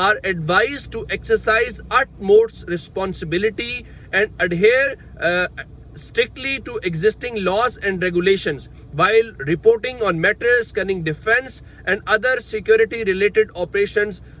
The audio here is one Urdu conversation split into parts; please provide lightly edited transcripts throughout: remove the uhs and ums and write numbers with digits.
are advised to exercise utmost responsibility and adhere strictly to existing laws and regulations while reporting on matters concerning defense and other security related operations।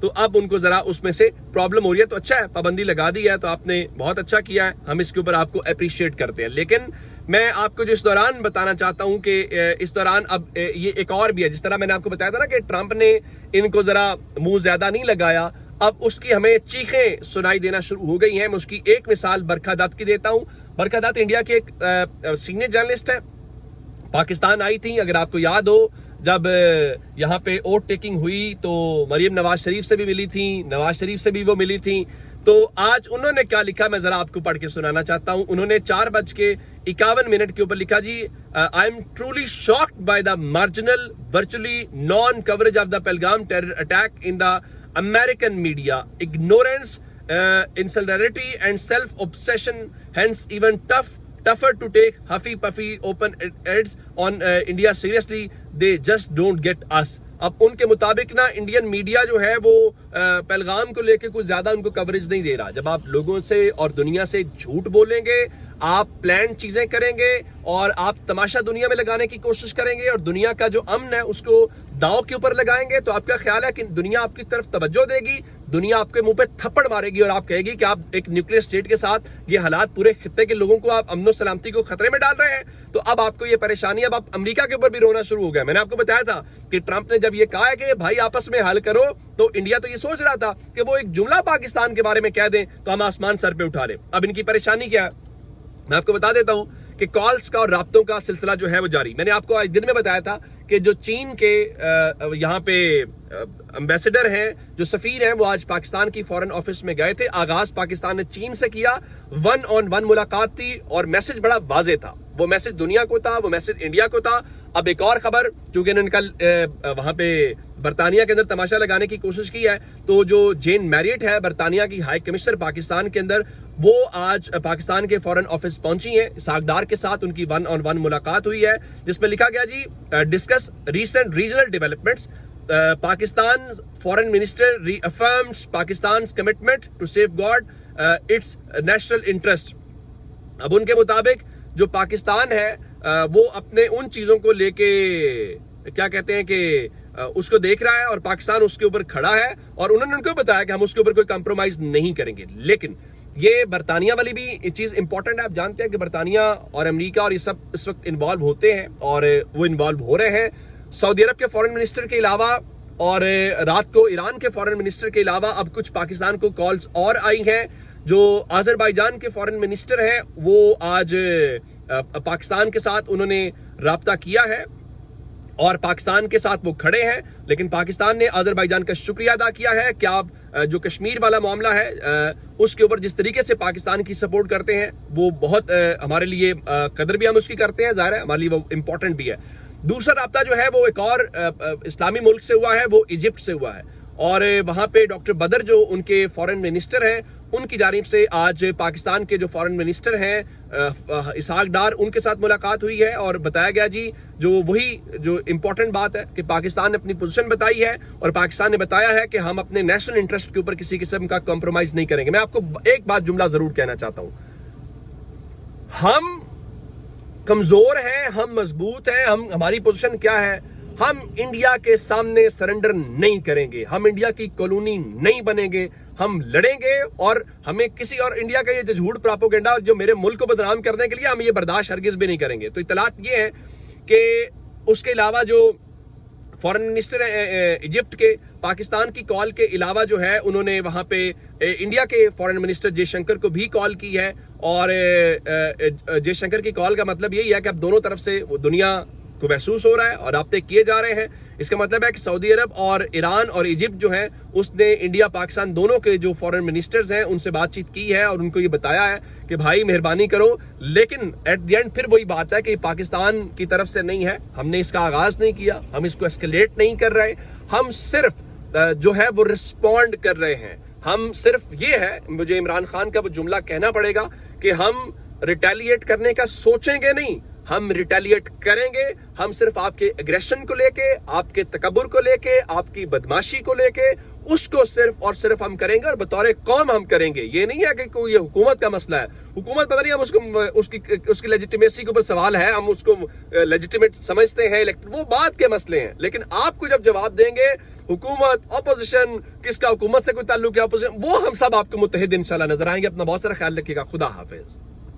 تو اب ان کو ذرا اس میں سے پرابلم ہو رہی ہے. تو اچھا ہے, پابندی لگا دی ہے تو آپ نے بہت اچھا کیا ہے, ہم اس کے اوپر آپ کو اپریشیٹ کرتے ہیں. لیکن میں آپ کو جو اس دوران بتانا چاہتا ہوں کہ اس دوران اب یہ ایک اور بھی ہے. جس طرح میں نے آپ کو بتایا تھا نا کہ ٹرمپ نے ان کو ذرا منہ زیادہ نہیں لگایا, اب اس کی ہمیں چیخیں سنائی دینا شروع ہو گئی ہیں. میں اس کی ایک مثال برکھا دت کی دیتا ہوں. برکھا دت انڈیا کے ایک سینئر جرنلسٹ ہے, پاکستان آئی تھی. اگر آپ کو یاد ہو, جب یہاں پہ ووٹ ٹیکنگ ہوئی تو مریم نواز شریف سے بھی ملی تھی, نواز شریف سے بھی وہ ملی تھی. تو آج انہوں نے کیا لکھا میں ذرا آپ کو پڑھ کے سنانا چاہتا ہوں. انہوں نے 4:51 کے اوپر لکھا, جی I am truly shocked by the marginal virtually non coverage of the Pahalgam terror attack in the American media, ignorance, insularity and self-obsession, hence even tougher to take huffy puffy open ads on India seriously. They just don't get us. اب ان کے مطابق نا انڈین میڈیا جو ہے وہ پہلگام کو لے کے کچھ زیادہ ان کو کوریج نہیں دے رہا. جب آپ لوگوں سے اور دنیا سے جھوٹ بولیں گے, آپ پلان چیزیں کریں گے اور آپ تماشا دنیا میں لگانے کی کوشش کریں گے اور دنیا کا جو امن ہے اس کو داؤ کے اوپر لگائیں گے, تو آپ کا خیال ہے کہ دنیا آپ کی طرف توجہ دے گی, دنیا آپ کے منہ پہ تھپڑ مارے گی اور آپ کہے گی کہ آپ ایک نیوکلیر اسٹیٹ کے ساتھ یہ حالات پورے خطے کے لوگوں کو آپ امن و سلامتی کو خطرے میں ڈال رہے ہیں. تو اب آپ کو یہ پریشانی, اب آپ امریکہ کے اوپر بھی رونا شروع ہو گیا. میں نے آپ کو بتایا تھا کہ ٹرمپ نے جب یہ کہا ہے کہ بھائی آپس میں حل کرو, تو انڈیا تو یہ سوچ رہا تھا کہ وہ ایک جملہ پاکستان کے بارے میں کہہ دیں تو ہم آسمان سر پہ اٹھا لیں. اب ان کی پریشانی کیا ہے میں آپ کو بتا دیتا ہوں کہ کالز کا اور رابطوں کا سلسلہ جو ہے وہ جاری. میں نے آپ کو آج دن میں بتایا تھا کہ جو چین کے یہاں پہ امبیسڈر ہیں, جو سفیر ہیں, وہ آج پاکستان کی فورن آفس میں گئے تھے. آغاز پاکستان نے چین سے کیا, 1-on-1 ملاقات تھی اور میسج بڑا واضح تھا. وہ میسج دنیا کو تھا, وہ میسج انڈیا کو تھا. اب ایک اور خبر, چونکہ انہوں نے کل وہاں پہ برطانیہ کے اندر تماشا لگانے کی کوشش کی ہے, تو جو جین میریٹ ہے برطانیہ کی ہائی کمشنر پاکستان کے اندر, وہ آج پاکستان کے فورن آفس پہنچی ہیں. اسحاق ڈار کے ساتھ ان کی 1-on-1 ملاقات ہوئی ہے, جس میں لکھا گیا جی discuss recent regional developments. Pakistan foreign minister reaffirms پاکستان's commitment to safeguard its national interest. اب ان کے مطابق جو پاکستان ہے وہ اپنے ان چیزوں کو لے کے کیا کہتے ہیں کہ اس کو دیکھ رہا ہے اور پاکستان اس کے اوپر کھڑا ہے, اور انہوں نے ان کو بتایا کہ ہم اس کے اوپر کوئی کمپرومائز نہیں کریں گے. لیکن یہ برطانیہ والی بھی چیز امپورٹنٹ ہے. آپ جانتے ہیں کہ برطانیہ اور امریکہ اور یہ سب اس وقت انوالو ہوتے ہیں اور وہ انوالو ہو رہے ہیں. سعودی عرب کے فورن منسٹر کے علاوہ اور رات کو ایران کے فورن منسٹر کے علاوہ اب کچھ پاکستان کو کالز اور آئی ہیں. جو آذربائیجان کے فورن منسٹر ہیں وہ آج پاکستان کے ساتھ انہوں نے رابطہ کیا ہے اور پاکستان کے ساتھ وہ کھڑے ہیں. لیکن پاکستان نے آذربائیجان کا شکریہ ادا کیا ہے کہ آپ جو کشمیر والا معاملہ ہے اس کے اوپر جس طریقے سے پاکستان کی سپورٹ کرتے ہیں وہ بہت ہمارے لیے قدر بھی ہم اس کی کرتے ہیں, ظاہر ہے ہمارے لیے وہ امپورٹنٹ بھی ہے. دوسرا رابطہ جو ہے وہ ایک اور اسلامی ملک سے ہوا ہے, وہ ایجپٹ سے ہوا ہے, اور وہاں پہ ڈاکٹر بدر جو ان کے فورن منسٹر ہیں ان کی جانب سے آج پاکستان کے جو فورن منسٹر ہیں اسحاق ڈار, ان کے ساتھ ملاقات ہوئی ہے اور بتایا گیا جی جو وہی جو امپورٹنٹ بات ہے کہ پاکستان نے اپنی پوزیشن بتائی ہے اور پاکستان نے بتایا ہے کہ ہم اپنے نیشنل انٹرسٹ کے اوپر کسی قسم کا کمپرومائز نہیں کریں گے. میں آپ کو ایک بات جملہ ضرور کہنا چاہتا ہوں, ہم کمزور ہیں, ہم مضبوط ہیں, ہماری پوزیشن کیا ہے, ہم انڈیا کے سامنے سرنڈر نہیں کریں گے, ہم انڈیا کی کالونی نہیں بنیں گے, ہم لڑیں گے اور ہمیں کسی اور انڈیا کا یہ جو جھوٹ پراپوگنڈا جو میرے ملک کو بدنام کرنے کے لیے ہم یہ برداشت ہرگز بھی نہیں کریں گے. تو اطلاعات یہ ہیں کہ اس کے علاوہ جو فورن منسٹر ایجپٹ کے پاکستان کی کال کے علاوہ جو ہے انہوں نے وہاں پہ انڈیا کے فورن منسٹر جے شنکر کو بھی کال کی ہے, اور جے شنکر کی کال کا مطلب یہی ہے کہ اب دونوں طرف سے وہ دنیا کو محسوس ہو رہا ہے اور رابطے کیے جا رہے ہیں. اس کا مطلب ہے کہ سعودی عرب اور ایران اور ایجپٹ جو ہیں اس نے انڈیا پاکستان دونوں کے جو فورن منسٹرز ہیں ان سے بات چیت کی ہے اور ان کو یہ بتایا ہے کہ بھائی مہربانی کرو. لیکن ایٹ دی اینڈ پھر وہی بات ہے کہ پاکستان کی طرف سے نہیں ہے, ہم نے اس کا آغاز نہیں کیا, ہم اس کو اسکیلیٹ نہیں کر رہے, ہم صرف جو ہے وہ رسپونڈ کر رہے ہیں. ہم صرف یہ ہے, مجھے عمران خان کا وہ جملہ کہنا پڑے گا کہ ہم ریٹیلیٹ کرنے کا سوچیں گے نہیں, ہم ریٹیلیٹ کریں گے. ہم صرف آپ کے اگریشن کو لے کے, آپ کے تکبر کو لے کے, آپ کی بدماشی کو لے کے اس کو صرف اور صرف ہم کریں گے اور بطور قوم ہم کریں گے. یہ نہیں ہے کہ کوئی یہ حکومت کا مسئلہ ہے. حکومت پتہ نہیں ہم اس کی لیجیٹیمیسی کے اوپر سوال ہے, ہم اس کو لیجیٹیمیٹ سمجھتے ہیں, لیکن وہ بات کے مسئلے ہیں. لیکن آپ کو جب جواب دیں گے حکومت اپوزیشن کس کا حکومت سے کوئی تعلق ہے اپوزیشن, وہ ہم سب آپ کو متحد انشاءاللہ نظر آئیں گے. اپنا بہت سارا خیال رکھیے گا. خدا حافظ.